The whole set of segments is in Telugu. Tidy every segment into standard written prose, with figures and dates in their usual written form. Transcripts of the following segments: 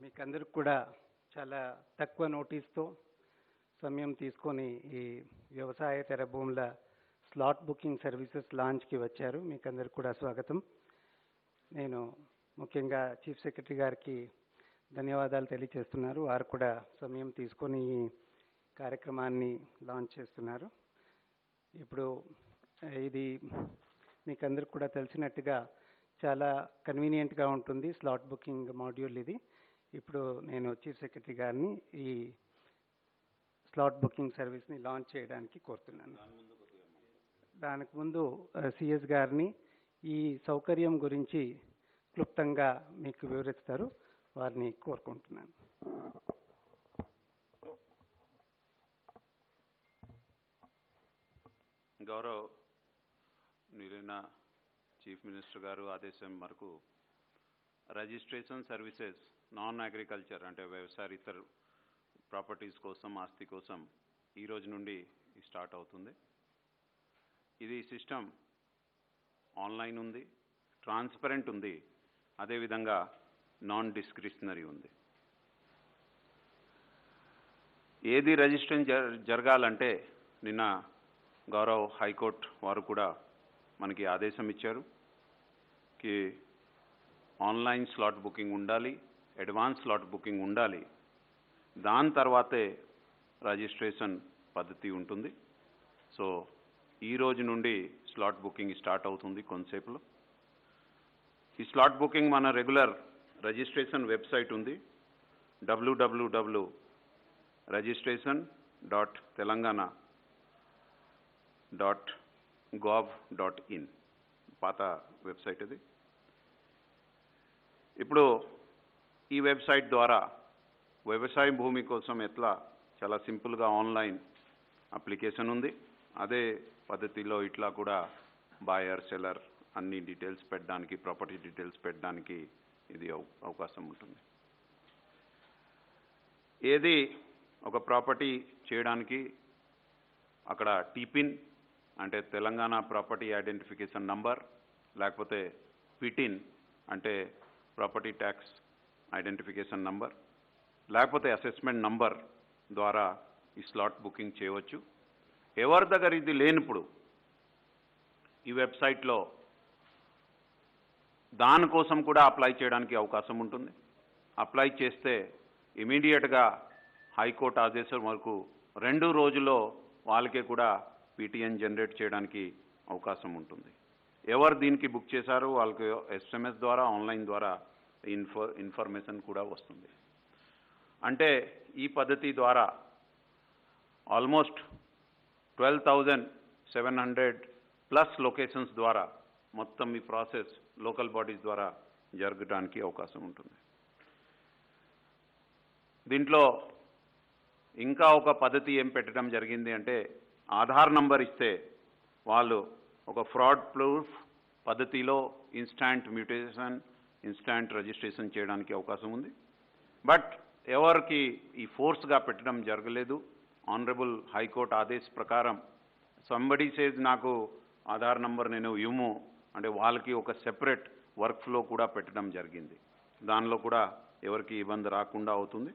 మీకందరికి కూడా చాలా తక్కువ నోటీస్తో సమయం తీసుకొని ఈ వ్యవసాయేతర భూముల స్లాట్ బుకింగ్ సర్వీసెస్ లాంచ్కి వచ్చారు. మీకందరికి కూడా స్వాగతం. నేను ముఖ్యంగా చీఫ్ సెక్రటరీ గారికి ధన్యవాదాలు తెలియజేస్తున్నారు. వారు కూడా సమయం తీసుకొని ఈ కార్యక్రమాన్ని లాంచ్ చేస్తున్నారు. ఇప్పుడు ఇది మీకందరికి కూడా తెలిసినట్టుగా చాలా కన్వీనియంట్గా ఉంటుంది స్లాట్ బుకింగ్ మాడ్యూల్ ఇది. ఇప్పుడు నేను చీఫ్ సెక్రటరీ గారిని ఈ స్లాట్ బుకింగ్ సర్వీస్ని లాంచ్ చేయడానికి కోరుతున్నాను. దానికి ముందు సిఎస్ గారిని ఈ సౌకర్యం గురించి క్లుప్తంగా మీకు వివరిస్తారు. వారిని కోరుకుంటున్నాను. గౌరవ్ నిన్న చీఫ్ మినిస్టర్ గారు ఆదేశం మేరకు రిజిస్ట్రేషన్ సర్వీసెస్ నాన్ అగ్రికల్చర్ అంటే వ్యవసాయేతర ప్రాపర్టీస్ కోసం ఆస్తి కోసం ఈ రోజు నుండి స్టార్ట్ అవుతుంది. ఇది సిస్టమ్ ఆన్లైన్ ఉంది, ట్రాన్స్పరెంట్ ఉంది, అదేవిధంగా నాన్ డిస్క్రిషనరీ ఉంది. ఏది రిజిస్ట్రేషన్ జరగాలంటే నిన్న గౌరవ్ హైకోర్టు వారు కూడా మనకి ఆదేశం ఇచ్చారు కి ఆన్లైన్ స్లాట్ బుకింగ్ ఉండాలి, అడ్వాన్స్ స్లాట్ బుకింగ్ ఉండాలి, దాని తర్వాతే రిజిస్ట్రేషన్ పద్ధతి ఉంటుంది. సో ఈ రోజు నుండి స్లాట్ బుకింగ్ స్టార్ట్ అవుతుంది కొంతసేపులో. ఈ స్లాట్ బుకింగ్ మన రెగ్యులర్ రిజిస్ట్రేషన్ వెబ్సైట్ ఉంది, www.registration.telangana.gov.in పాత వెబ్సైట్ ఇది. ఇప్పుడు ఈ వెబ్సైట్ ద్వారా వ్యవసాయ భూమి కోసం ఎట్లా చాలా సింపుల్గా ఆన్లైన్ అప్లికేషన్ ఉంది, అదే పద్ధతిలో ఇట్లా కూడా బాయర్ సెల్లర్ అన్ని డీటెయిల్స్ పెట్టడానికి, ప్రాపర్టీ డీటెయిల్స్ పెట్టడానికి ఇది అవకాశం ఉంటుంది. ఏది ఒక ప్రాపర్టీ చేయడానికి అక్కడ టీపిన్ అంటే తెలంగాణ ప్రాపర్టీ ఐడెంటిఫికేషన్ నంబర్, లేకపోతే పిటిన్ అంటే ప్రాపర్టీ ట్యాక్స్ ఐడెంటిఫికేషన్ నంబర్, లేకపోతే అసెస్మెంట్ నంబర్ ద్వారా ఈ స్లాట్ బుకింగ్ చేయవచ్చు. ఎవరి దగ్గర ఇది లేనప్పుడు ఈ వెబ్సైట్లో దానికోసం కూడా అప్లై చేయడానికి అవకాశం ఉంటుంది. అప్లై చేస్తే ఇమీడియట్గా హైకోర్టు ఆదేశం వరకు 2 రోజుల్లో వాళ్ళకే కూడా పీటీఎన్ జనరేట్ చేయడానికి అవకాశం ఉంటుంది. ఎవరు దీనికి బుక్ చేశారో వాళ్ళకి ఎస్ఎంఎస్ ద్వారా ఆన్లైన్ ద్వారా ఇన్ఫర్మేషన్ కూడా వస్తుంది. అంటే ఈ పద్ధతి ద్వారా ఆల్మోస్ట్ 12,700+ లొకేషన్స్ ద్వారా మొత్తం ఈ ప్రాసెస్ లోకల్ బాడీస్ ద్వారా జరగడానికి అవకాశం ఉంటుంది. దీంట్లో ఇంకా ఒక పద్ధతి ఏం పెట్టడం జరిగింది అంటే ఆధార్ నంబర్ ఇస్తే వాళ్ళు ఒక ఫ్రాడ్ ప్రూఫ్ పద్ధతిలో ఇన్స్టాంట్ మ్యూటేషన్, ఇన్స్టాంట్ రిజిస్ట్రేషన్ చేయడానికి అవకాశం ఉంది. బట్ ఎవరికి ఈ ఫోర్స్గా పెట్టడం జరగలేదు. ఆనరబుల్ హైకోర్టు ఆదేశ ప్రకారం సంబడి సేజ్ నాకు ఆధార్ నంబర్ నేను ఇవ్వము అంటే వాళ్ళకి ఒక సెపరేట్ వర్క్ ఫ్లో కూడా పెట్టడం జరిగింది. దానిలో కూడా ఎవరికి ఇబ్బంది రాకుండా అవుతుంది.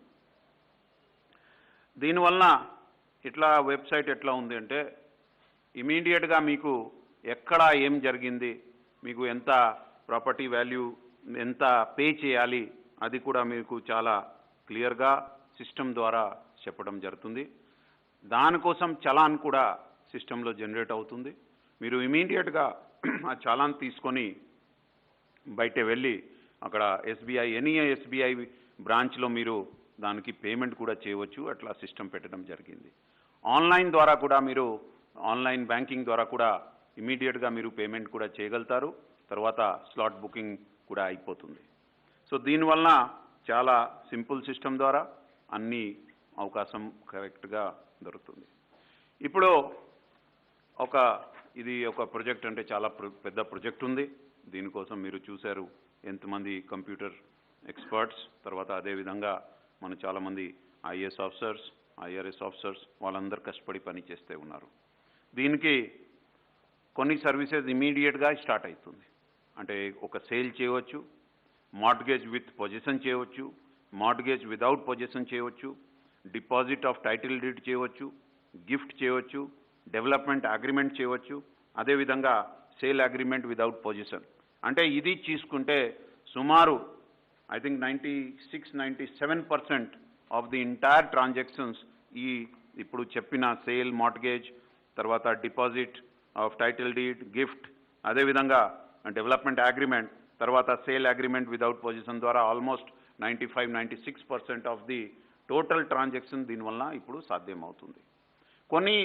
దీనివలన ఇట్లా వెబ్సైట్ ఎట్లా ఉంది అంటే ఇమీడియట్గా మీకు ఎక్కడ ఏం జరిగింది, మీకు ఎంత ప్రాపర్టీ వాల్యూ ఎంత పే చేయాలి అది కూడా మీకు చాలా క్లియర్గా సిస్టమ్ ద్వారా చెప్పడం జరుగుతుంది. దానికోసం చలాన్ కూడా సిస్టంలో జనరేట్ అవుతుంది. మీరు ఇమీడియట్గా ఆ చలాన్ తీసుకొని బయట వెళ్ళి అక్కడ ఎస్బీఐ ఎనీ ఎస్బీఐ బ్రాంచ్లో మీరు దానికి పేమెంట్ కూడా చేయవచ్చు. అట్లా సిస్టమ్ పెట్టడం జరిగింది. ఆన్లైన్ ద్వారా కూడా మీరు ఆన్లైన్ బ్యాంకింగ్ ద్వారా కూడా ఇమీడియట్గా మీరు పేమెంట్ కూడా చేయగలుగుతారు. తర్వాత స్లాట్ బుకింగ్ కూడా అయిపోతుంది. సో దీనివలన చాలా సింపుల్ సిస్టమ్ ద్వారా అన్ని అవకాశం కరెక్ట్గా దొరుకుతుంది. ఇప్పుడు ఇది ఒక ప్రాజెక్ట్ అంటే చాలా పెద్ద ప్రాజెక్ట్ ఉంది. దీనికోసం మీరు చూశారు ఎంతమంది కంప్యూటర్ ఎక్స్పర్ట్స్, తర్వాత అదేవిధంగా మన చాలామంది ఐఏఎస్ ఆఫీసర్స్, ఐఆర్ఎస్ ఆఫీసర్స్ వాళ్ళందరూ కష్టపడి పని చేస్తూ ఉన్నారు. దీనికి కొన్ని సర్వీసెస్ ఇమీడియట్గా స్టార్ట్ అవుతుంది. అంటే ఒక సేల్ చేయవచ్చు, మార్ట్గేజ్ విత్ పొజిషన్ చేయవచ్చు, మార్ట్గేజ్ వితౌట్ పొజిషన్ చేయవచ్చు, డిపాజిట్ ఆఫ్ టైటిల్ డీడ్ చేయవచ్చు, గిఫ్ట్ చేయవచ్చు, డెవలప్మెంట్ అగ్రిమెంట్ చేయవచ్చు, అదేవిధంగా సేల్ అగ్రిమెంట్ వితౌట్ పొజిషన్. అంటే ఇది తీసుకుంటే సుమారు I think 96-97% of the entire transactions ఈ ఇప్పుడు చెప్పిన సేల్, మార్ట్గేజ్, తర్వాత deposit of title deed, gift, అదేవిధంగా డెవలప్మెంట్ అగ్రిమెంట్, తర్వాత సేల్ అగ్రిమెంట్ వితౌట్ పొజిషన్ ద్వారా almost 95-96% of the total transaction దీనివల్ల ఇప్పుడు సాధ్యమవుతుంది. కొన్ని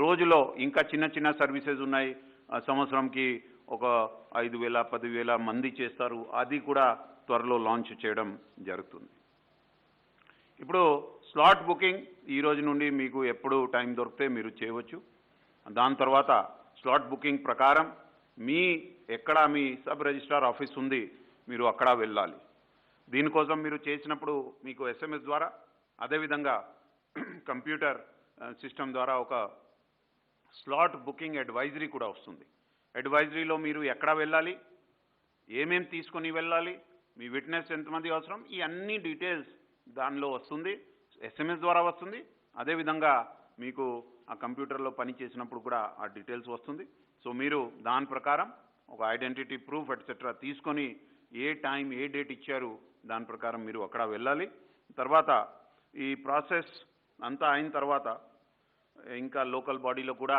రోజులో ఇంకా చిన్న చిన్న సర్వీసెస్ ఉన్నాయి, సంవత్సరంకి ఒక 5,000-10,000 మంది చేస్తారు, అది కూడా త్వరలో లాంచ్ చేయడం జరుగుతుంది. ఇప్పుడు స్లాట్ బుకింగ్ ఈ రోజు నుండి మీకు ఎప్పుడు టైం దొరికితే మీరు చేయవచ్చు. దాని తర్వాత స్లాట్ బుకింగ్ ప్రకారం ఎక్కడ మీ సబ్ రిజిస్ట్రార్ ఆఫీస్ ఉంది మీరు అక్కడ వెళ్ళాలి. దీనికోసం మీరు చేసినప్పుడు మీకు SMS ద్వారా, అదేవిధంగా కంప్యూటర్ సిస్టమ్ ద్వారా ఒక స్లాట్ బుకింగ్ అడ్వైజరీ కూడా వస్తుంది. అడ్వైజరీలో మీరు ఎక్కడ వెళ్ళాలి, ఏమేం తీసుకొని వెళ్ళాలి, మీ విట్నెస్ ఎంతమంది అవసరం, ఈ అన్ని డీటెయిల్స్ దానిలో వస్తుంది, SMS ద్వారా వస్తుంది. అదేవిధంగా మీకు ఆ కంప్యూటర్లో పని చేసినప్పుడు కూడా ఆ డీటెయిల్స్ వస్తుంది. సో మీరు దాని ప్రకారం ఒక ఐడెంటిటీ ప్రూఫ్ ఎట్సెట్రా తీసుకొని ఏ టైం ఏ డేట్ ఇచ్చారు దాని ప్రకారం మీరు అక్కడ వెళ్ళాలి. తర్వాత ఈ ప్రాసెస్ అంతా అయిన తర్వాత ఇంకా లోకల్ బాడీలో కూడా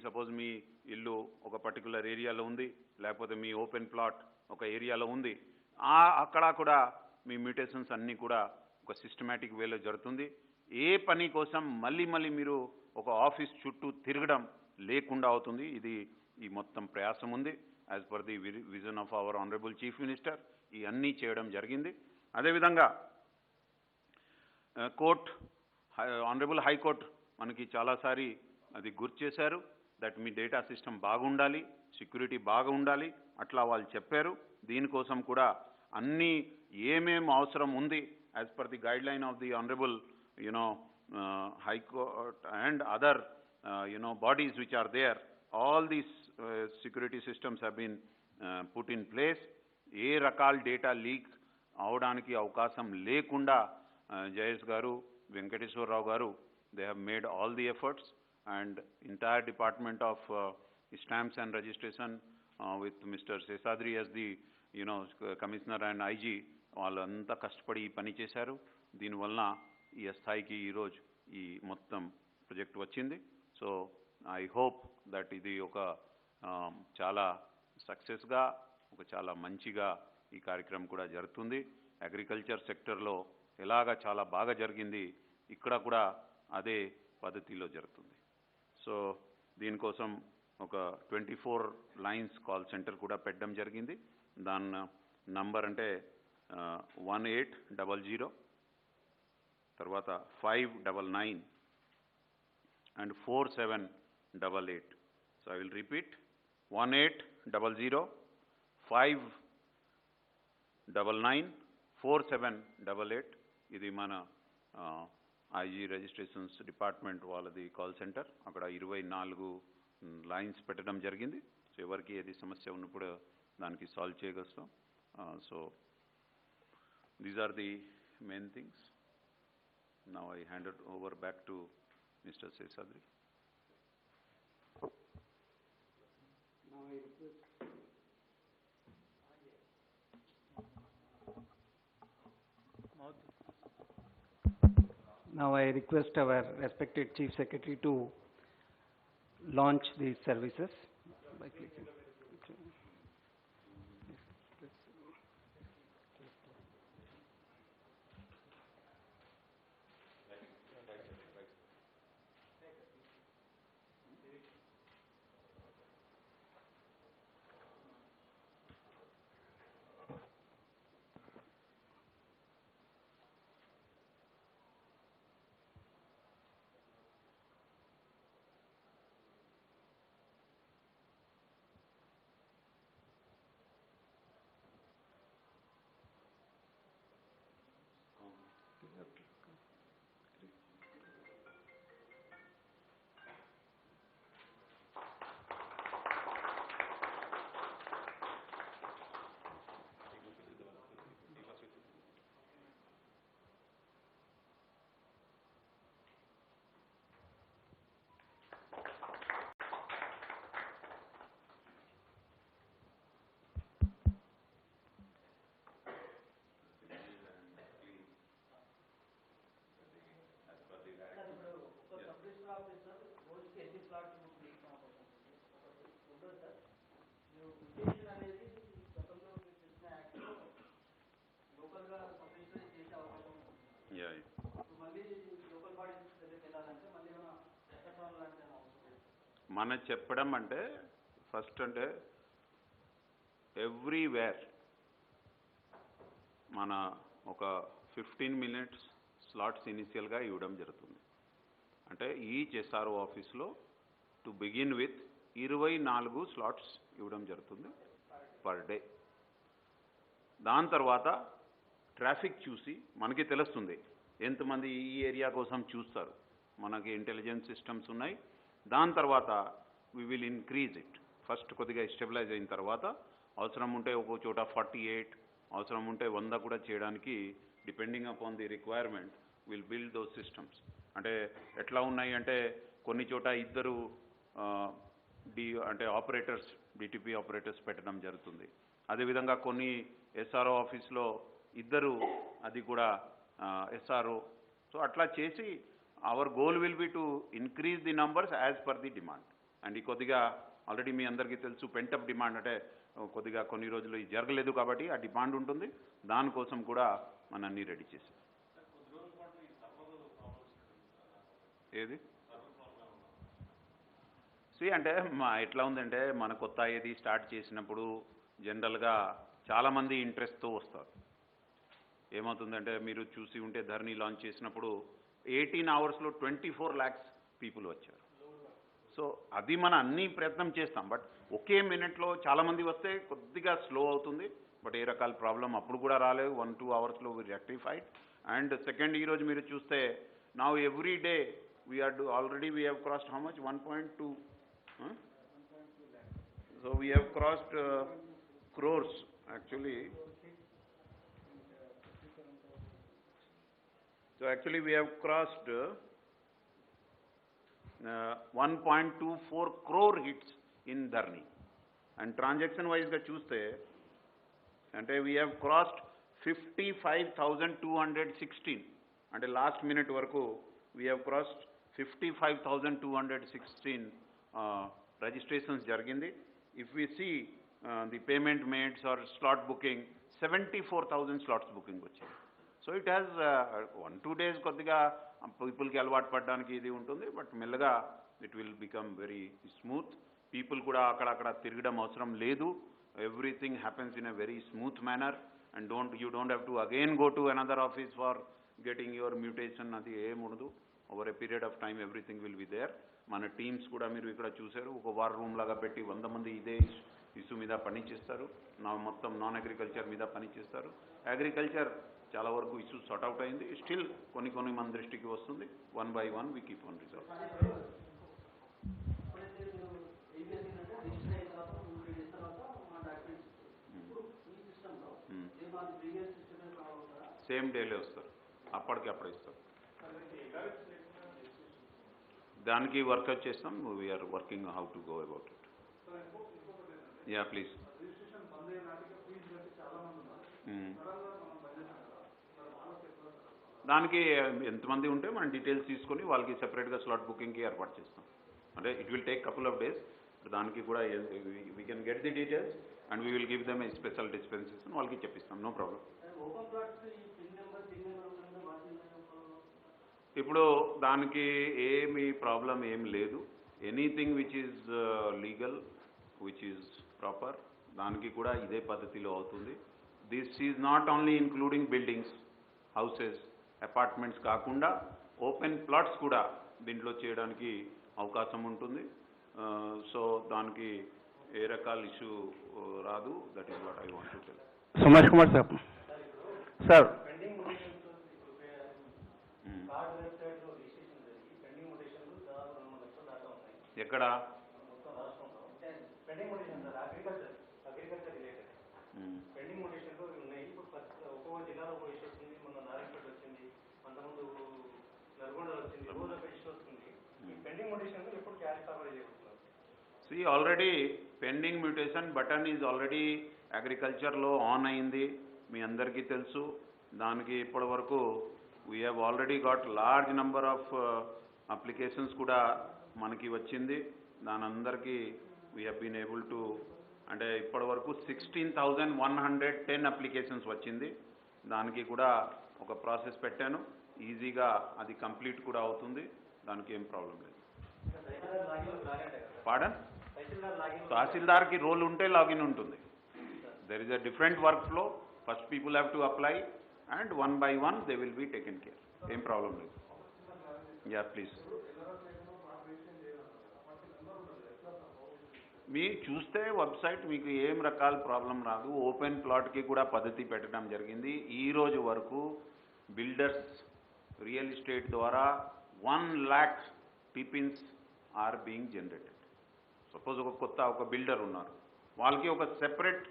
సపోజ్ మీ ఇల్లు ఒక పర్టికులర్ ఏరియాలో ఉంది, లేకపోతే మీ ఓపెన్ ప్లాట్ ఒక ఏరియాలో ఉంది, అక్కడ కూడా మీ మ్యూటేషన్స్ అన్నీ కూడా ఒక సిస్టమేటిక్ వేలో జరుగుతుంది. ఏ పని కోసం మళ్ళీ మీరు ఒక ఆఫీస్ చుట్టూ తిరగడం లేకుండా అవుతుంది. ఈ మొత్తం ప్రయాసం ఉంది. As per the vision of our honourable chief minister ఈ అన్నీ చేయడం జరిగింది. అదేవిధంగా ఆనరబుల్ హైకోర్టు మనకి చాలాసారి అది గుర్తు చేశారు, దట్ మీ డేటా సిస్టమ్ బాగుండాలి, సెక్యూరిటీ బాగా ఉండాలి, అట్లా వాళ్ళు చెప్పారు. దీనికోసం కూడా అన్నీ ఏమేం అవసరం ఉంది as per the guide line of the honourable High Court and other bodies which are there, all these security systems have been put in place. ఏ రకాల డేటా లీక్ అవడానికి అవకాశం లేకుండా జయేష్ గారు, వెంకటేశ్వరరావు గారు, they have made all the efforts, and entire department of stamps and registration with Mr. Seshadri as the commissioner and IG వాళ్ళంతా కష్టపడి ఈ పని చేశారు. దీనివల్ల ఈ స్థాయికి ఈరోజు ఈ మొత్తం ప్రాజెక్ట్ వచ్చింది. సో ఐ హోప్ దట్ ఇది ఒక చాలా సక్సెస్గా, ఒక చాలా మంచిగా ఈ కార్యక్రమం కూడా జరుగుతుంది. అగ్రికల్చర్ సెక్టర్లో ఎలాగా చాలా బాగా జరిగింది, ఇక్కడ కూడా అదే పద్ధతిలో జరుగుతుంది. సో దీనికోసం ఒక 24 లైన్స్ కాల్ సెంటర్ కూడా పెట్టడం జరిగింది. దాని నంబర్ అంటే 1800, తర్వాత 599 and 4788. So I will repeat, 1800 599 4788. ఇది మన IG రిజిస్ట్రేషన్స్ డిపార్ట్మెంట్ వాళ్ళది కాల్ సెంటర్. అక్కడ 24 లైన్స్ పెట్టడం జరిగింది. సో ఎవరికి ఏది సమస్య ఉన్నప్పుడు దానికి సాల్వ్ చేయగలుగుతాం. So these are the main things. Now I hand it over back to Mr. Seshadri. Now I request our respected Chief Secretary to launch these services by clicking. మన చెప్పడం అంటే ఫస్ట్ అంటే ఎవ్రీవేర్ మన ఒక 15 minutes స్లాట్స్ ఇనిషియల్గా ఇవ్వడం జరుగుతుంది. అంటే ఈచ్ ఎస్ఆర్ఓ ఆఫీస్లో టు బిగిన్ విత్ 24 స్లాట్స్ ఇవ్వడం జరుగుతుంది పర్ డే. దాని తర్వాత ట్రాఫిక్ చూసి మనకి తెలుస్తుంది ఎంతమంది ఈ ఏరియా కోసం చూస్తారు. మనకి ఇంటెలిజెన్స్ సిస్టమ్స్ ఉన్నాయి. దాని తర్వాత we will increase it. First కొద్దిగా స్టెబిలైజ్ అయిన తర్వాత అవసరం ఉంటే ఒక చోట 48, అవసరం ఉంటే 100 కూడా చేయడానికి depending upon the requirement will build those systems. అంటే ఎట్లా ఉన్నాయి అంటే కొన్ని చోట ఇద్దరు అంటే ఆపరేటర్స్, డిటిపి ఆపరేటర్స్ పెట్టడం జరుగుతుంది. అదేవిధంగా కొన్ని ఎస్ఆర్ఓ ఆఫీస్లో ఇద్దరు, అది కూడా ఎస్ఆర్ఓ. సో అట్లా చేసి hour goal will be to increase the numbers as per the demand. And ఈ కొద్దిగా ఆల్రెడీ మీ అందరికీ తెలుసు పెంటప్ డిమాండ్, అంటే కొద్దిగా కొన్ని రోజులు ఇది జరగలేదు కాబట్టి ఆ డిమాండ్ ఉంటుంది. దానికోసం కూడా మనం అన్నీ రెడీ చేసాం. ఏది అంటే ఎట్లా ఉందంటే మన కొత్త ఏది స్టార్ట్ చేసినప్పుడు జనరల్గా చాలామంది ఇంట్రెస్ట్తో వస్తారు. ఏమవుతుందంటే మీరు చూసి ఉంటే ధరణి లాంచ్ చేసినప్పుడు 18 అవర్స్లో 24 lakhs పీపుల్ వచ్చారు. సో అది మన అన్ని ప్రయత్నం చేస్తాం. బట్ ఒకే మినిట్లో చాలామంది వస్తే కొద్దిగా స్లో అవుతుంది. బట్ ఏ రకాల ప్రాబ్లం అప్పుడు కూడా రాలేదు. 1-2 అవర్స్లో వి రెక్టిఫైడ్. అండ్ సెకండ్, ఈరోజు మీరు చూస్తే now every day already we have crossed how much? 1.2. So we have crossed crores actually. So actually we have crossed 1.24 crore hits in Dharni. And transaction wise ga chuste ante we have crossed 55,216. Ante last minute varaku we have crossed 55,216 registrations jarigindi. If we see the payment made or slot booking, 74,000 slots booking vachindi. So it has 1-2 days కొద్దిగా పీపుల్కి అలవాటు పడడానికి ఇది ఉంటుంది. బట్ మెల్లగా it will become very smooth. People కూడా అక్కడక్కడ తిరగడం అవసరం లేదు. Everything happens in a very smooth manner. And you don't have to again go to another office for getting your mutation. అది ఏముండదు. Over a period of time everything will be there. మన టీమ్స్ కూడా మీరు ఇక్కడ చూశారు, ఒక వార్ రూమ్ లాగా పెట్టి 100 మంది ఇదే ఇష్యూ మీద పనిచేస్తారు. మొత్తం నాన్ అగ్రికల్చర్ మీద పనిచేస్తారు. అగ్రికల్చర్ చాలా వరకు ఇష్యూ సార్ట్ అవుట్ అయింది. స్టిల్ కొన్ని మన దృష్టికి వస్తుంది. 1 by 1 we keep on resolve. Same డేలే వస్తారు, అప్పటికి అప్పుడే ఇస్తారు. దానికి వర్కౌట్ చేస్తాం. We're working how to go about it. Yeah please. దానికి ఎంతమంది ఉంటే మనం డీటెయిల్స్ తీసుకొని వాళ్ళకి సెపరేట్గా స్లాట్ బుకింగ్కి ఏర్పాటు చేస్తాం. అంటే it will take couple of days. దానికి కూడా we can get the details and we will give them A special dispensation. వాళ్ళకి చెప్పిస్తాం, నో ప్రాబ్లం. ఇప్పుడు దానికి ఏమి ప్రాబ్లం ఏం లేదు. Anything which is legal, which is proper, దానికి కూడా ఇదే పద్ధతిలో అవుతుంది. This is not only including buildings, houses, apartments కాకుండా ఓపెన్ ప్లాట్స్ కూడా దీంట్లో చేయడానికి అవకాశం ఉంటుంది. సో దానికి ఏ రకాల ఇష్యూ రాదు. That is what I want to tell. Sumesh Kumar sir. ఎక్కడ See, already pending mutation button is already agriculture లో ఆన్ అయింది. మీ అందరికీ తెలుసు. దానికి ఇప్పటి వరకు we have already got large number of applications కూడా మనకి వచ్చింది. దాని అందరికీ we have been able to, అంటే ఇప్పటి వరకు 16,110 అప్లికేషన్స్ వచ్చింది. దానికి కూడా ఒక ప్రాసెస్ పెట్టాను. ఈజీగా అది కంప్లీట్ కూడా అవుతుంది. దానికి ఏం ప్రాబ్లం లేదు. పాడన్ తహసీల్దార్కి రోల్ ఉంటే లాగిన్ ఉంటుంది. There is a different work flow. First people have to apply and one by one they will be taken care. ఏం ప్రాబ్లం లేదు. Yeah please. మీ చూస్తే వెబ్సైట్ మీకు ఏం రకాల ప్రాబ్లం రాదు. ఓపెన్ ప్లాట్కి కూడా పద్ధతి పెట్టడం జరిగింది. ఈ రోజు వరకు బిల్డర్స్ రియల్ ఎస్టేట్ ద్వారా 1 lakh టిపిన్స్ ఆర్ బీయింగ్ జనరేటెడ్. సపోజ్ ఒక బిల్డర్ ఉన్నారు, వాళ్ళకి ఒక సెపరేట్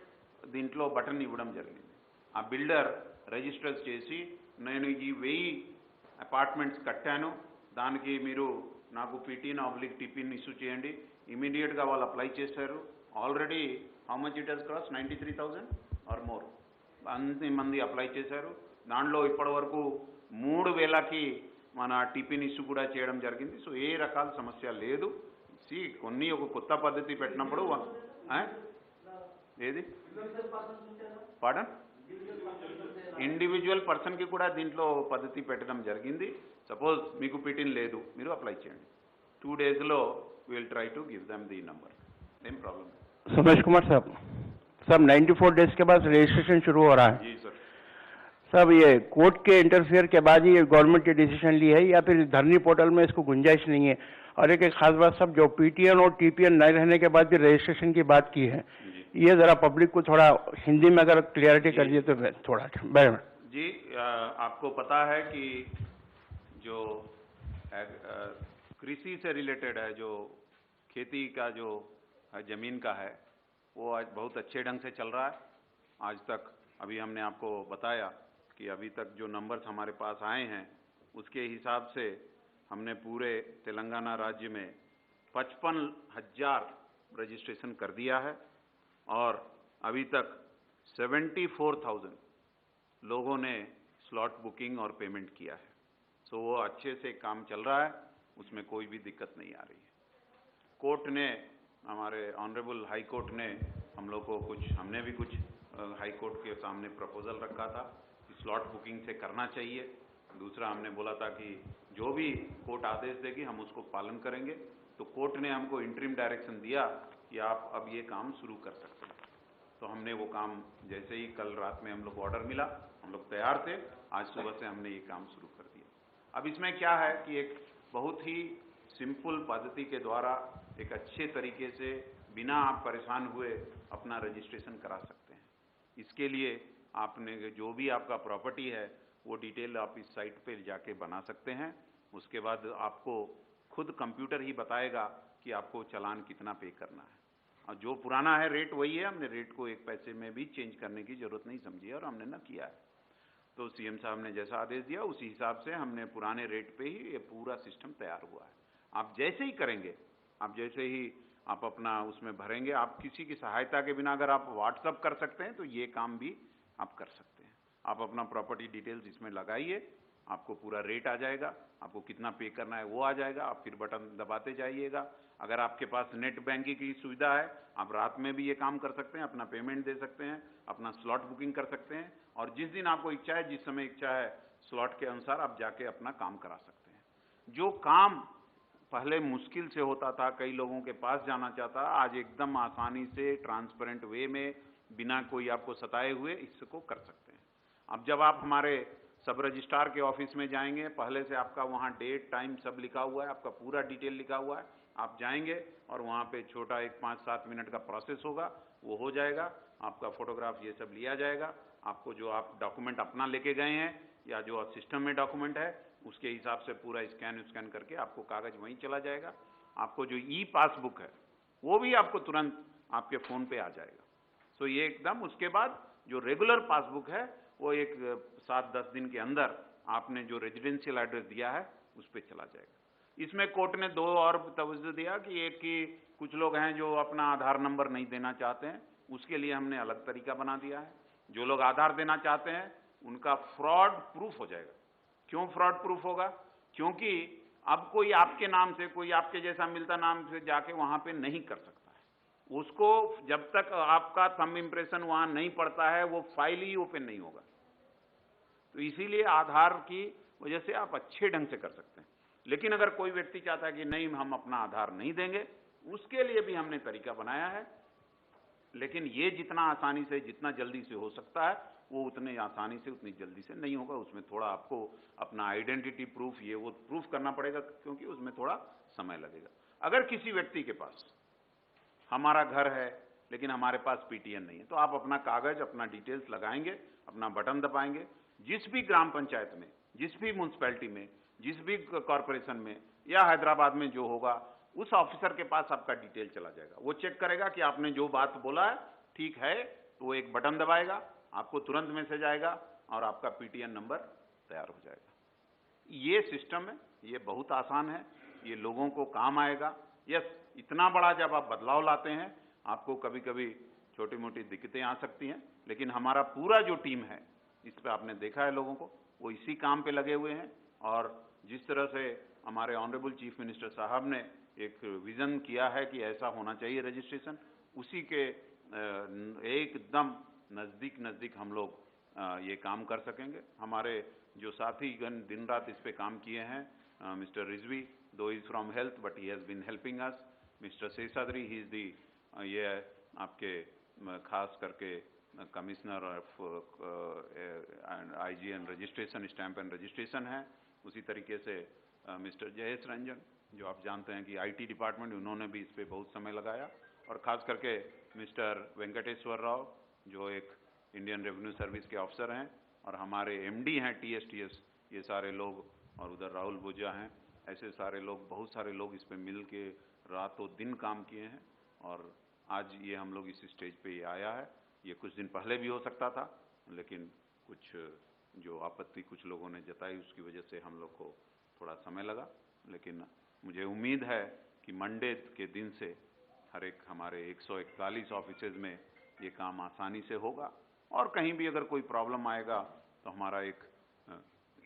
దీంట్లో బటన్ ఇవ్వడం జరిగింది. ఆ బిల్డర్ రిజిస్టర్ చేసి నేను ఈ 1000 అపార్ట్మెంట్స్ కట్టాను, దానికి మీరు నాకు /టిపిన్ ఇష్యూ చేయండి. ఇమీడియట్గా వాళ్ళు అప్లై చేశారు. Already how much it has cross 93,000 or more. అన్ని మంది అప్లై చేశారు. దాంట్లో ఇప్పటి వరకు 3,000కి మన టిపిన్ ఇష్యూ కూడా చేయడం జరిగింది. సో ఏ రకాల సమస్య లేదు. కొన్ని ఒక కొత్త పద్ధతి పెట్టినప్పుడు ఏది పాడన్ ఇండివిజువల్ పర్సన్కి కూడా దీంట్లో పద్ధతి పెట్టడం జరిగింది. సపోజ్ మీకు పిటిన్ లేదు, మీరు అప్లై చేయండి. 2 daysలో will try to give them the number. ఏం ప్రాబ్లం. सुमेश कुमार साहब, 94 डेज के बाद रजिस्ट्रेशन शुरू हो रहा है. जी सर. साहब ये कोर्ट के इंटरफेयर के बाद ही ये गवर्नमेंट ने डिसीजन ली है या फिर धरनी पोर्टल में इसको गुंजाइश नहीं है? और एक खास बात साहब, जो पीटीएन और टीपीएन नहीं रहने के बाद भी रजिस्ट्रेशन की बात की है, ये जरा पब्लिक को थोड़ा हिंदी में अगर क्लियरिटी कर दिए तो थोड़ा बेहतर. जी आपको पता है कि जो कृषि से रिलेटेड है, जो खेती का जो ज़मीन का है, वो आज बहुत अच्छे ढंग से चल रहा है. आज तक अभी हमने आपको बताया कि अभी तक जो नंबर्स हमारे पास आए हैं उसके हिसाब से हमने पूरे तेलंगाना राज्य में 55,000 रजिस्ट्रेशन कर दिया है और अभी तक 74,000 लोगों ने स्लॉट बुकिंग और पेमेंट किया है. सो वो अच्छे से काम चल रहा है, उसमें कोई भी दिक्कत नहीं आ रही है. कोर्ट ने, हमारे ऑनरेबल हाई कोर्ट ने हम लोग को हमने भी कुछ हाई कोर्ट के सामने प्रपोजल रखा था कि स्लॉट बुकिंग से करना चाहिए. दूसरा हमने बोला था कि जो भी कोर्ट आदेश देगी हम उसको पालन करेंगे. तो कोर्ट ने हमको इंटरिम डायरेक्शन दिया कि आप अब ये काम शुरू कर सकते हैं. तो हमने वो काम जैसे ही कल रात में हम लोग ऑर्डर मिला, हम लोग तैयार थे, आज सुबह से हमने ये काम शुरू कर दिया. अब इसमें क्या है कि एक बहुत ही सिंपल पद्धति के द्वारा एक अच्छे तरीके से बिना आप परेशान हुए अपना रजिस्ट्रेशन करा सकते हैं. इसके लिए आपने जो भी आपका प्रॉपर्टी है वो डिटेल आप इस साइट पे जाके बना सकते हैं. उसके बाद आपको खुद कंप्यूटर ही बताएगा कि आपको चालान कितना पे करना है. और जो पुराना है रेट वही है, हमने रेट को 1 पैसे में भी चेंज करने की ज़रूरत नहीं समझी है और हमने न किया है. तो सीएम साहब ने जैसा आदेश दिया उसी हिसाब से हमने पुराने रेट पे ही ये पूरा सिस्टम तैयार हुआ है. आप जैसे ही करेंगे, आप जैसे ही आप अपना उसमें भरेंगे, आप किसी की सहायता के बिना अगर आप व्हाट्सअप कर सकते हैं तो ये काम भी आप कर सकते हैं. आप अपना प्रॉपर्टी डिटेल्स इसमें लगाइए, आपको पूरा रेट आ जाएगा, आपको कितना पे करना है वो आ जाएगा. आप फिर बटन दबाते जाइएगा. अगर आपके पास नेट बैंकिंग की सुविधा है, आप रात में भी ये काम कर सकते हैं, अपना पेमेंट दे सकते हैं, अपना स्लॉट बुकिंग कर सकते हैं और जिस दिन आपको इच्छा है, जिस समय इच्छा है, स्लॉट के अनुसार आप जाके अपना काम करा सकते हैं. जो काम पहले मुश्किल से होता था, कई लोगों के पास जाना चाहता, आज एकदम आसानी से ट्रांसपेरेंट वे में बिना कोई आपको सताए हुए इसको कर सकते हैं. अब जब आप हमारे सब रजिस्ट्रार के ऑफिस में जाएंगे, पहले से आपका वहाँ डेट टाइम सब लिखा हुआ है, आपका पूरा डिटेल लिखा हुआ है. आप जाएंगे और वहाँ पे छोटा एक 5-7 मिनट का प्रोसेस होगा, वो हो जाएगा. आपका फोटोग्राफ ये सब लिया जाएगा. आपको जो आप डॉक्यूमेंट अपना लेके गए हैं या जो सिस्टम में डॉक्यूमेंट है उसके हिसाब से पूरा स्कैन करके आपको कागज़ वहीं चला जाएगा. आपको जो ई पासबुक है वो भी आपको तुरंत आपके फ़ोन पे आ जाएगा. सो ये एकदम, उसके बाद जो रेगुलर पासबुक है वो एक 7-10 दिन के अंदर आपने जो रेजिडेंशियल एड्रेस दिया है उस पर चला जाएगा. इसमें कोर्ट ने 2 और तवज्जो दिया कि एक कि कुछ लोग हैं जो अपना आधार नंबर नहीं देना चाहते हैं, उसके लिए हमने अलग तरीका बना दिया है. जो लोग आधार देना चाहते हैं उनका फ्रॉड प्रूफ हो जाएगा. क्यों फ्रॉड प्रूफ होगा? क्योंकि अब कोई आपके नाम से, कोई आपके जैसा मिलता नाम से जाके वहां पे नहीं कर सकता है. उसको जब तक आपका थंब इंप्रेशन वहां नहीं पड़ता है वो फाइल ही ओपन नहीं होगा. तो इसीलिए आधार की वजह से आप अच्छे ढंग से कर सकते हैं. लेकिन अगर कोई व्यक्ति चाहता है कि नहीं हम अपना आधार नहीं देंगे, उसके लिए भी हमने तरीका बनाया है। लेकिन ये जितना आसानी से, जितना जल्दी से हो सकता है, वो उतने आसानी से, उतनी जल्दी से नहीं होगा। उसमें थोड़ा आपको अपना आइडेंटिटी प्रूफ, ये वो प्रूफ करना पड़ेगा, क्योंकि उसमें थोड़ा समय लगेगा। अगर किसी व्यक्ति के पास हमारा घर है लेकिन हमारे पास पीटीएन नहीं है, तो आप अपना कागज, अपना डिटेल्स लगाएंगे, अपना बटन दबाएंगे, जिस भी ग्राम पंचायत में, जिस भी म्यूनसिपैलिटी में, जिस भी कॉरपोरेशन में या हैदराबाद में जो होगा, उस ऑफिसर के पास आपका डिटेल चला जाएगा। वो चेक करेगा कि आपने जो बात बोला है ठीक है, तो वो एक बटन दबाएगा, आपको तुरंत मैसेज आएगा और आपका पीटीएन नंबर तैयार हो जाएगा। ये सिस्टम है, ये बहुत आसान है, ये लोगों को काम आएगा। यस, इतना बड़ा जब आप बदलाव लाते हैं, आपको कभी कभी छोटी मोटी दिक्कतें आ सकती हैं, लेकिन हमारा पूरा जो टीम है, इस पर आपने देखा है लोगों को, वो इसी काम पे लगे हुए हैं। और जिस तरह से हमारे ऑनरेबल चीफ मिनिस्टर साहब ने एक विजन किया है कि ऐसा होना चाहिए रजिस्ट्रेशन, उसी के एकदम नज़दीक हम लोग ये काम कर सकेंगे। हमारे जो साथीगण दिन रात इस पे काम किए हैं, mister Rizvi, though is from health but he has been helping us, mister Seshadri, he is the, ये आपके खास करके commissioner of IG and registration, stamp and registration है। उसी तरीके से मिस्टर जयेश रंजन, जो आप जानते हैं कि आईटी डिपार्टमेंट, उन्होंने भी इस पे बहुत समय लगाया। और खास करके मिस्टर वेंकटेश्वर राव, जो एक इंडियन रेवेन्यू सर्विस के ऑफिसर हैं, और हमारे एमडी हैं टीएसटीएस, ये सारे लोग, और उधर राहुल भुजा हैं, ऐसे सारे लोग, बहुत सारे लोग इस पे मिल के रातों दिन काम किए हैं। और आज ये हम लोग इस स्टेज पे ये आया है। ये कुछ दिन पहले भी हो सकता था, लेकिन कुछ जो आपत्ति कुछ लोगों ने जताई, उसकी वजह से हम लोग को थोड़ा समय लगा। लेकिन मुझे उम्मीद है कि मंडे के दिन से हर एक हमारे 141 ऑफिसेज में ये काम आसानी से होगा। और कहीं भी अगर कोई प्रॉब्लम आएगा तो हमारा एक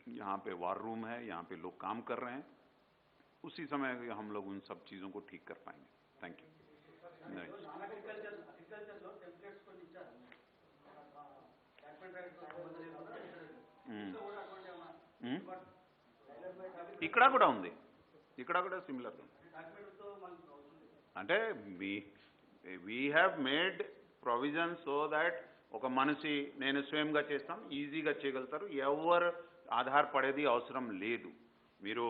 यहाँ पे वार रूम है, यहाँ पे लोग काम कर रहे हैं, उसी समय हम लोग उन सब चीज़ों को ठीक कर पाएंगे। Thank you. ఇక్కడ కూడా ఉంది, ఇక్కడ కూడా సిమిలర్ అంటే we have made provision so that ఒక మనిషి నేను స్వయంగా చేస్తాం, ఈజీగా చేయగలుగుతారు, ఎవరు ఆధార్ పడేది అవసరం లేదు। మీరు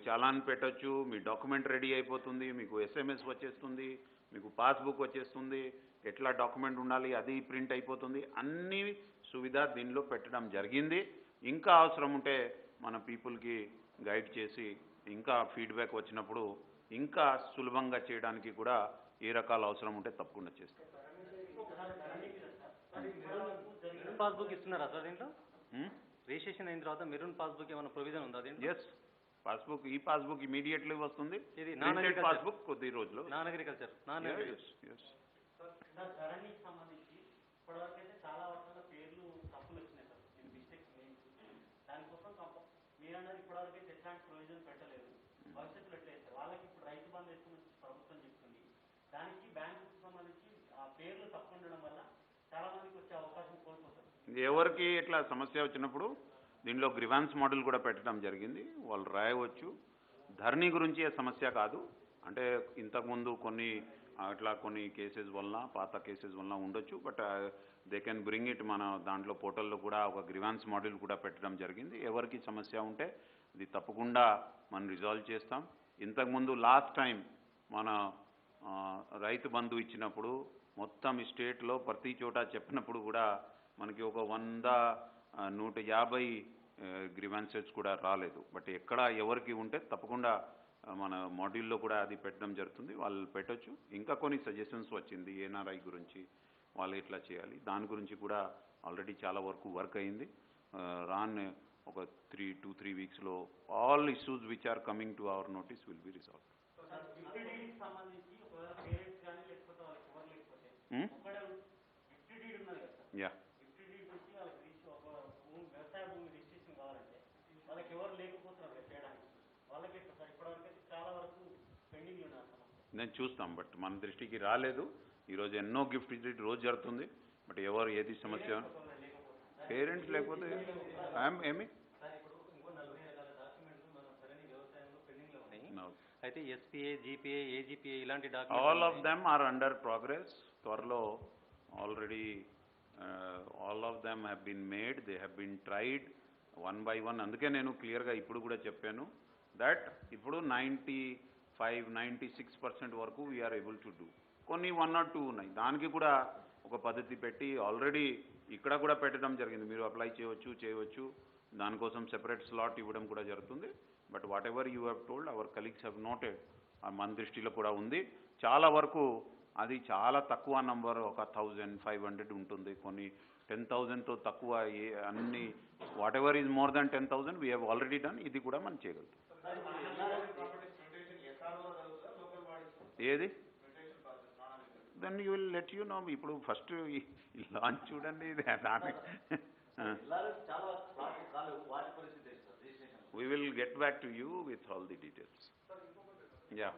చాలాన్ పెట్టొచ్చు, మీ డాక్యుమెంట్ రెడీ అయిపోతుంది, మీకు ఎస్ఎంఎస్ వచ్చేస్తుంది, మీకు పాస్బుక్ వచ్చేస్తుంది, ఎట్లా డాక్యుమెంట్ ఉండాలి అది ప్రింట్ అయిపోతుంది, అన్ని సువిధ దీనిలో పెట్టడం జరిగింది। ఇంకా అవసరం ఉంటే మన పీపుల్కి గైడ్ చేసి ఇంకా ఫీడ్బ్యాక్ వచ్చినప్పుడు ఇంకా సులభంగా చేయడానికి కూడా ఏ రకాల అవసరం ఉంటే తప్పకుండా చేస్తాం। పాస్బుక్ ఇస్తున్నారా సార్ దీంట్లో? రిజిస్ట్రేషన్ అయిన తర్వాత మెరూన్ పాస్బుక్ ఏమైనా ప్రొవిజన్ ఉందా దీంట్లో? ఎస్, పాస్బుక్, ఈ పాస్బుక్ ఇమీడియట్లీ వస్తుంది, ఇది ప్రింటెడ్ పాస్బుక్ కొద్ది రోజుల్లో। Non agriculture, non agriculture sir ధరణికి సంబంధించి ఇప్పటివరకైతే చాలా వర్షాల పేర్లు తప్పులు వచ్చినాయి సార్, మిస్టేక్స్ దానికోసం మీరన్నారు ఇప్పటివరకైతే ఎట్లాంటి ప్రొవిజన్ పెట్టలేదు, భవిష్యత్తులో ఎట్లా చేస్తారు? వాళ్ళకి ఇప్పుడు రైతు బంధు వేసుకుని ప్రభుత్వం చెప్తుంది, దానికి బ్యాంకుకు సంబంధించి ఆ పేర్లు తప్పు ఉండడం వల్ల చాలా మందికి వచ్చే అవకాశం కోల్పోతారు। ఎవరికి ఇట్లా సమస్య వచ్చినప్పుడు దీనిలో గ్రివాన్స్ మోడల్ కూడా పెట్టడం జరిగింది, వాళ్ళు రాయవచ్చు। ధరణి గురించి ఏ సమస్య కాదు, అంటే ఇంతకుముందు కొన్ని అట్లా కొన్ని కేసెస్ వలన, పాత కేసెస్ వలన ఉండొచ్చు, but they can bring it, మన దాంట్లో పోర్టల్లో కూడా ఒక గ్రివాన్స్ మోడల్ కూడా పెట్టడం జరిగింది। ఎవరికి సమస్య ఉంటే ఇది తప్పకుండా మనం రిజాల్వ్ చేస్తాం। ఇంతకుముందు లాస్ట్ టైం మన రైతు బంధు ఇచ్చినప్పుడు మొత్తం స్టేట్లో ప్రతి చోట చెప్పినప్పుడు కూడా మనకి ఒక 100-150 గ్రివాన్సెస్ కూడా రాలేదు, బట్ ఎక్కడ ఎవరికి ఉంటే తప్పకుండా మన మాడ్యూల్లో కూడా అది పెట్టడం జరుగుతుంది, వాళ్ళు పెట్టొచ్చు। ఇంకా కొన్ని సజెషన్స్ వచ్చింది ఎన్ఆర్ఐ గురించి, వాళ్ళు ఎట్లా చేయాలి, దాని గురించి కూడా ఆల్రెడీ చాలా వరకు వర్క్ అయింది। రాన్ ఒక 2-3 వీక్స్లో all issues which are coming to our notice will be resolve. Yeah, నేను చూస్తాం, బట్ మన దృష్టికి రాలేదు। ఈరోజు ఎన్నో గిఫ్ట్ విజిట్ రోజు జరుగుతుంది, బట్ ఎవరు ఏది సమస్య పేరెంట్స్ లేకపోతే ఏమి అయితే ఎస్పీఏ, జీపీఏ, ఏజీపీఏ ఇలాంటి All documents of them are under progress. త్వరలో already all of them have been made, they have been tried one by one. అందుకే నేను క్లియర్గా ఇప్పుడు కూడా చెప్పాను దట్ ఇప్పుడు 95-96% వరకు వీఆర్ ఏబుల్ టు డూ. కొన్ని 1 or 2 ఉన్నాయి, దానికి కూడా ఒక పద్ధతి పెట్టి ఆల్రెడీ ఇక్కడ కూడా పెట్టడం జరిగింది. మీరు అప్లై చేయవచ్చు, దానికోసం సెపరేట్ స్లాట్ ఇవ్వడం కూడా జరుగుతుంది. But what ever you have told our colleagues have noted, మన దృష్టిలో కూడా ఉంది. చాలా వరకు అది చాలా తక్కువ నంబర్, ఒక 1500 ఉంటుంది. కొన్ని 10,000తో తక్కువ అన్ని whatever is more than 10,000 we have already done. ఇది కూడా మనం చేయగలుగుతాం. ఏది then you will let you know. ఇప్పుడు ఫస్ట్ లాంచ్ చూడండి, we will get back to you with all the details. Yeah.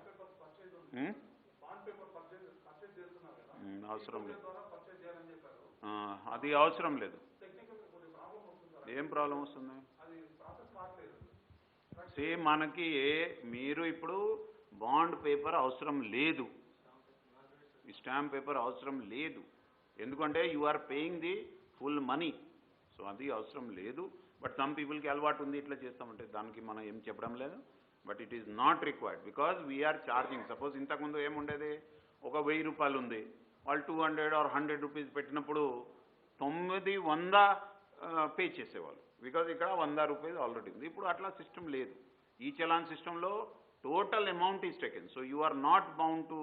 అవసరం లేదు, అది అవసరం లేదు. ఏం ప్రాబ్లం వస్తుంది? సేమ్ మనకి మీరు ఇప్పుడు బాండ్ పేపర్ అవసరం లేదు, స్టాంప్ పేపర్ అవసరం లేదు. ఎందుకంటే you are paying the full money, so అది అవసరం లేదు. బట్ సమ్ పీపుల్కి అలవాటు ఉంది ఇట్లా చేస్తామంటే, దానికి మనం ఏం చెప్పడం లేదు. But it is not required because we are charging. Suppose ఇంతకుముందు ఏముండేది, ఒక 1000 రూపాయలు ఉంది, వాళ్ళు 200 or 100 రూపీస్ పెట్టినప్పుడు 900 పే చేసేవాళ్ళు, బికాజ్ ఇక్కడ 100 రూపీస్ ఆల్రెడీ ఉంది. ఇప్పుడు అట్లా సిస్టమ్ లేదు. ఈ చలాన్ సిస్టంలో total amount is taken. So you are not bound to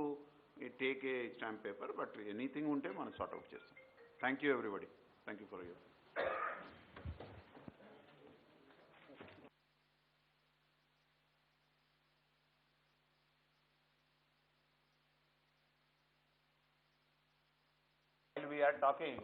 take a stamp paper, but anything ఉంటే మనం సార్ట్అవుట్ చేస్తాం. Thank you everybody. Thank you for your. We are talking